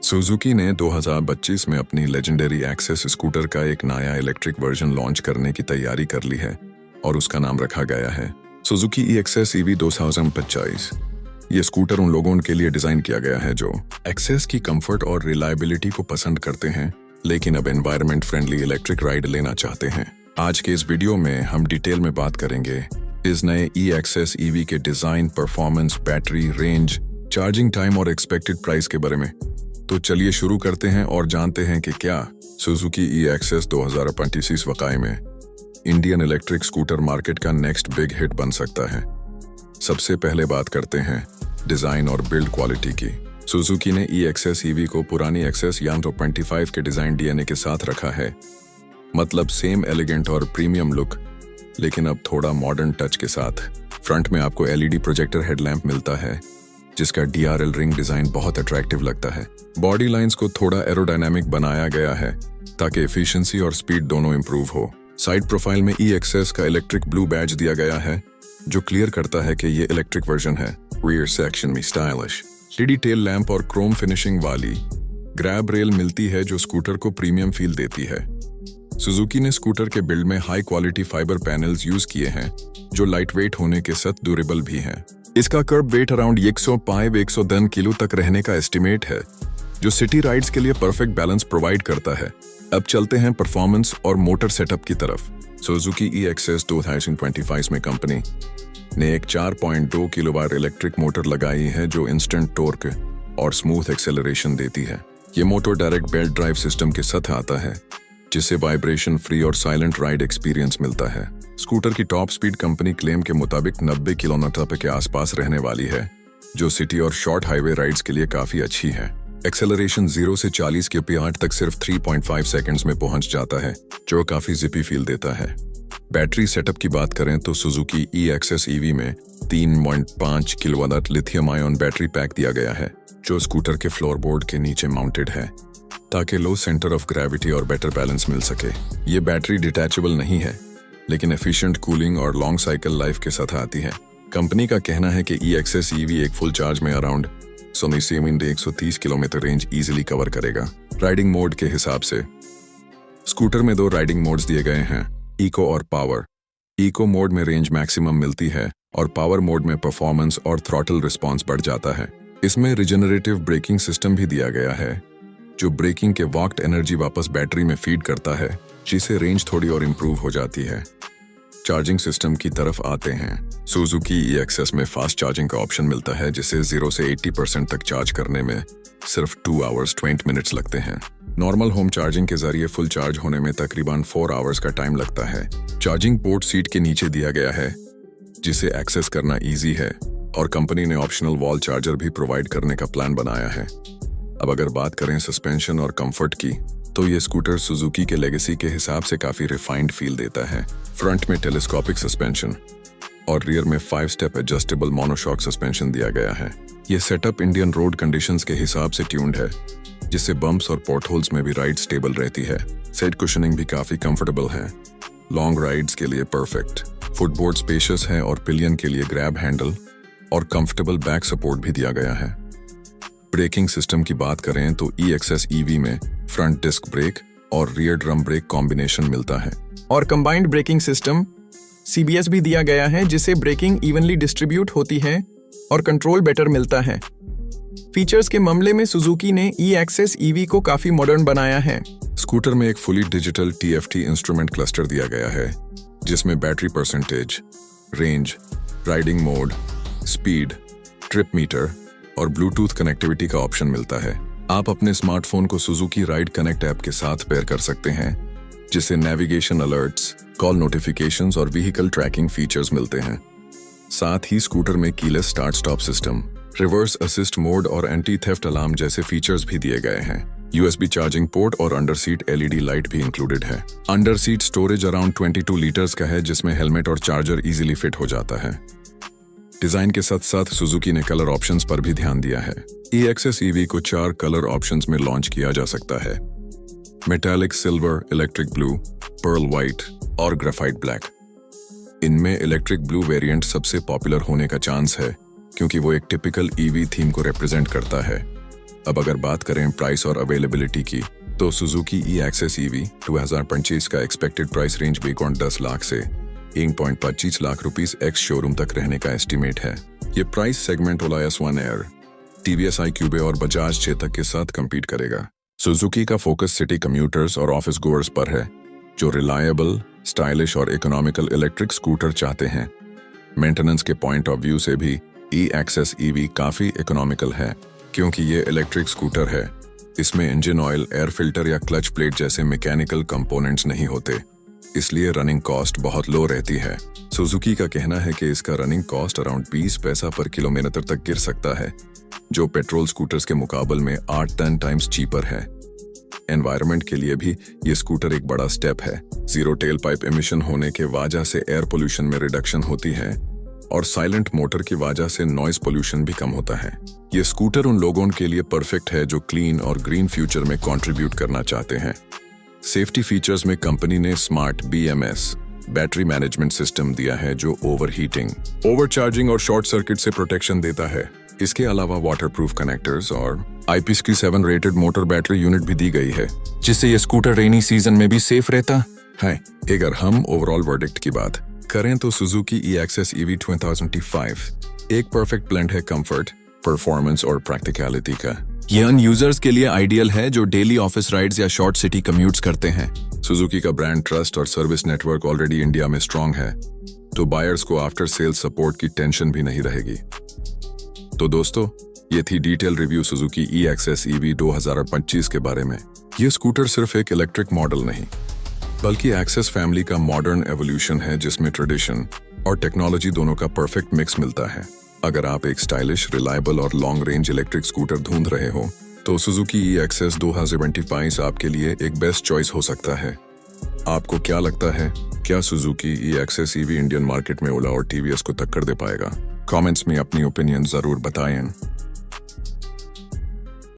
Suzuki ने 2025 में अपनी लेजेंडरी एक्सेस स्कूटर का एक नया इलेक्ट्रिक वर्जन लॉन्च करने की तैयारी कर ली है और उसका नाम रखा गया है सुजुकी एक्सेस ईवी 2025। ये स्कूटर उन लोगों के लिए डिजाइन किया गया है जो एक्सेस की कंफर्ट और रिलायबिलिटी को पसंद करते हैं लेकिन अब एनवायरमेंट फ्रेंडली इलेक्ट्रिक राइड लेना चाहते हैं। आज के इस वीडियो में हम डिटेल में बात करेंगे इस नए एक्सेस ईवी के design, performance, battery, range, charging time और एक्सपेक्टेड प्राइस के बारे में। तो चलिए शुरू करते हैं और जानते हैं कि क्या सुजुकी एक्सेस 2025 वाकई में इंडियन इलेक्ट्रिक स्कूटर मार्केट का नेक्स्ट बिग हिट बन सकता है। सबसे पहले बात करते हैं डिजाइन और बिल्ड क्वालिटी की। सुजुकी ने एक्सेस ईवी को पुरानी एक्सेस यान 25 के डिजाइन डीएनए के साथ रखा है, मतलब सेम एलिगेंट और प्रीमियम लुक, लेकिन अब थोड़ा मॉडर्न टच के साथ। फ्रंट में आपको एलईडी प्रोजेक्टर हेडलैम्प मिलता है जिसका डीआरएल रिंग डिजाइन बहुत अट्रैक्टिव लगता है। बॉडी लाइंस को थोड़ा एरोडायनामिक बनाया गया है ताकि एफिशिएंसी और स्पीड दोनों इंप्रूव हो। साइड प्रोफाइल में एक्सेस का इलेक्ट्रिक ब्लू बैज दिया गया है जो क्लियर करता है कि ये इलेक्ट्रिक वर्जन है। रियर सेक्शन में स्टाइलिश एलईडी टेल लैंप और क्रोम फिनिशिंग वाली ग्रैब रेल मिलती है जो स्कूटर को प्रीमियम फील देती है। सुजुकी ने स्कूटर के बिल्ड में high quality fibre panels use किए हैं जो लाइट वेट होने के साथ ड्यूरेबल भी हैं। इसका कर्ब वेट अराउंड 105-110 किलो तक रहने का एस्टिमेट है जो सिटी राइड्स के लिए परफेक्ट बैलेंस प्रोवाइड करता है। अब चलते हैं परफॉर्मेंस और मोटर सेटअप की तरफ। सुजुकी एक्सेस 2025 में कंपनी ने एक 4.2 किलोवाट इलेक्ट्रिक मोटर लगाई है जो इंस्टेंट टॉर्क और स्मूथ एक्सेलरेशन देती है। ये motor direct belt drive system के साथ आता है जिससे वाइब्रेशन फ्री और साइलेंट राइड एक्सपीरियंस मिलता है। स्कूटर की टॉप स्पीड कंपनी क्लेम के मुताबिक 90 किलोमीटर के आसपास रहने वाली है जो सिटी और शॉर्ट हाईवे राइड्स के लिए काफी अच्छी है। एक्सेलरेशन 0 से 40 kph तक सिर्फ 3.5 सेकंड्स में पहुंच जाता है जो काफी जिपी फील देता है। बैटरी सेटअप की बात करें तो सुजुकी एक्सेस ईवी में 3.5 kilowatt lithium ion battery pack दिया गया है जो स्कूटर के फ्लोरबोर्ड के नीचे माउंटेड है ताकि लो सेंटर ऑफ ग्रेविटी और बेटर बैलेंस मिल सके। ये बैटरी डिटैचेबल नहीं है लेकिन एफिशिएंट कूलिंग और लॉन्ग साइकिल लाइफ के साथ आती है। कंपनी का कहना है कि एक्सेस ईवी एक फुल चार्ज में around 130 kilometre range easily cover करेगा। राइडिंग मोड के हिसाब से स्कूटर में 2 राइडिंग मोड्स दिए गए हैं, इको और पावर। इको मोड में रेंज मैक्सिमम मिलती है और पावर मोड में परफॉर्मेंस और थ्रॉटल रिस्पॉन्स बढ़ जाता है। इसमें रिजेनरेटिव ब्रेकिंग सिस्टम भी दिया गया है जो ब्रेकिंग के वक्त एनर्जी वापस बैटरी में फीड करता है जिससे रेंज थोड़ी और इम्प्रूव हो जाती है। चार्जिंग सिस्टम की तरफ आते हैं। सुजुकी एक्सेस में फास्ट चार्जिंग का ऑप्शन मिलता है जिसे 0 से 80% तक चार्ज करने में सिर्फ 2 आवर्स 20 मिनट्स लगते हैं। नॉर्मल होम चार्जिंग के जरिए फुल चार्ज होने में तकरीबन 4 आवर्स का टाइम लगता है। चार्जिंग पोर्ट सीट के नीचे दिया गया है जिसे एक्सेस करना ईजी है और कंपनी ने ऑप्शनल वॉल चार्जर भी प्रोवाइड करने का प्लान बनाया है। अब अगर बात करें सस्पेंशन और कंफर्ट की तो ये स्कूटर सुजुकी के लेगेसी के हिसाब से काफी रिफाइंड फील देता है। फ्रंट में टेलीस्कोपिक सस्पेंशन और रियर में 5 स्टेप एडजस्टेबल मोनोशॉक सस्पेंशन दिया गया है। ये सेटअप इंडियन रोड कंडीशंस के हिसाब से ट्यून्ड है जिससे बम्प्स और पोर्टहोल्स में भी राइड स्टेबल रहती है। साइड कुशनिंग भी काफी कंफर्टेबल है, लॉन्ग राइड्स के लिए परफेक्ट। फुटबोर्ड स्पेशियस है और पिलियन के लिए ग्रैब हैंडल और कंफर्टेबल बैक सपोर्ट भी दिया गया है। ब्रेकिंग सिस्टम की बात करें तो एक्सेस ईवी में फ्रंट डिस्क ब्रेक और रियर ड्रम ब्रेक कॉम्बिनेशन मिलता है और कंबाइंड ब्रेकिंग सिस्टम सीबीएस भी दिया गया है जिससे ब्रेकिंग इवनली डिस्ट्रीब्यूट होती है और कंट्रोल बेटर मिलता है। फीचर्स के मामले में सुजुकी ने एक्सेस ईवी को काफी मॉडर्न बनाया है। स्कूटर में एक fully digital TFT instrument cluster दिया गया है जिसमें battery percentage, range, riding mode, speed, trip meter और ब्लूटूथ कनेक्टिविटी का ऑप्शन मिलता है। आप अपने स्मार्टफोन को सुजुकी राइड कनेक्ट ऐप के साथ पेयर कर सकते हैं जिससे नेविगेशन अलर्ट्स, कॉल नोटिफिकेशंस और व्हीकल ट्रैकिंग फीचर्स मिलते हैं। साथ ही स्कूटर में keyless start stop system, reverse assist mode और एंटी थेफ्ट अलार्म जैसे फीचर्स भी दिए गए हैं। USB चार्जिंग पोर्ट और अंडर सीट LED लाइट भी इंक्लूडेड है। Under seat storage around 22 litres का है जिसमें हेलमेट और चार्जर इजीली फिट हो जाता है। डिजाइन के साथ साथ सुजुकी ने कलर ऑप्शंस पर भी ध्यान दिया है। एक्सेस ईवी को 4 कलर ऑप्शंस में लॉन्च किया जा सकता है, metallic silver, electric blue, pearl white और ग्रेफाइट ब्लैक। इनमें इलेक्ट्रिक ब्लू वेरिएंट सबसे पॉपुलर होने का चांस है क्योंकि वो एक टिपिकल ईवी थीम को रिप्रेजेंट करता है। अब अगर बात करें प्राइस और अवेलेबिलिटी की, तो सुजुकी ई-एक्सेस ईवी 2025 का expected price range Bacon 10 lakh से 1.25 लाख रुपीस एक्स शोरूम तक रहने का एस्टिमेट है। ये प्राइस सेगमेंट ओला S1 एयर, टीवीएस iQube और बजाज चेतक के साथ कम्पीट करेगा। सुजुकी का फोकस सिटी कम्यूटर्स और ऑफिस गोअर्स पर है, जो रिलायबल, स्टाइलिश और इकोनॉमिकल इलेक्ट्रिक स्कूटर चाहते हैं। मेंटेनेंस के पॉइंट ऑफ व्यू से भी ई-एक्सेस ईवी काफी इकोनॉमिकल है, क्योंकि ये इलेक्ट्रिक स्कूटर है। इसमें इंजन ऑयल, एयर फिल्टर या क्लच प्लेट जैसे मैकेनिकल कंपोनेंट्स नहीं होते, इसलिए रनिंग कॉस्ट बहुत लो रहती है। सुजुकी का कहना है कि इसका रनिंग कॉस्ट अराउंड 20 पैसा पर किलोमीटर तक गिर सकता है, जो पेट्रोल स्कूटर्स के मुकाबले में 8-10 टाइम्स चीपर है। एनवायरनमेंट के लिए भी ये स्कूटर एक बड़ा स्टेप है। जीरो टेल पाइप एमिशन होने के वजह से एयर पोल्यूशन में रिडक्शन होती है और साइलेंट मोटर की वजह से नॉइज पोल्यूशन भी कम होता है। ये स्कूटर उन लोगों के लिए परफेक्ट है जो क्लीन और ग्रीन फ्यूचर में कंट्रीब्यूट करना चाहते हैं। सेफ्टी फीचर्स में कंपनी ने smart BMS battery management system दिया है, जो ओवरहीटिंग, ओवरचार्जिंग और शॉर्ट सर्किट से प्रोटेक्शन देता है। इसके अलावा वाटरप्रूफ कनेक्टर्स और IP67 rated motor battery unit भी दी गई है, जिससे ये स्कूटर रेनी सीजन में भी सेफ रहता है। अगर हम ओवरऑल वर्डिक्ट की बात करें तो सुजुकी ई-एक्सेस ईवी 2025 एक परफेक्ट ब्लेंड है कंफर्ट, परफॉर्मेंस और प्रैक्टिकलिटी का। ये उन यूजर्स के लिए आइडियल है जो डेली ऑफिस राइड्स या शॉर्ट सिटी कम्यूट्स करते हैं। सुजुकी का ब्रांड ट्रस्ट और सर्विस नेटवर्क ऑलरेडी इंडिया में स्ट्रांग है, तो बायर्स को आफ्टर सेल्स सपोर्ट की टेंशन भी नहीं रहेगी। तो दोस्तों, ये थी डिटेल रिव्यू सुजुकी ई-एक्सेस ईवी 2025 के बारे में। ये स्कूटर सिर्फ एक इलेक्ट्रिक मॉडल नहीं, बल्कि एक्सेस फैमिली का मॉडर्न एवोल्यूशन है, जिसमें ट्रेडिशन और टेक्नोलॉजी दोनों का परफेक्ट मिक्स मिलता है। अगर आप एक स्टाइलिश, रिलायबल और लॉन्ग रेंज इलेक्ट्रिक स्कूटर ढूंढ रहे हो, तो सुजुकी ई-एक्सेस 2025 आपके लिए एक बेस्ट चॉइस हो सकता है। आपको क्या लगता है, क्या सुजुकी ई-एक्सेस ईवी इंडियन मार्केट में ओला और टीवीएस को टक्कर दे पाएगा? कमेंट्स में अपनी ओपिनियन जरूर बताएं।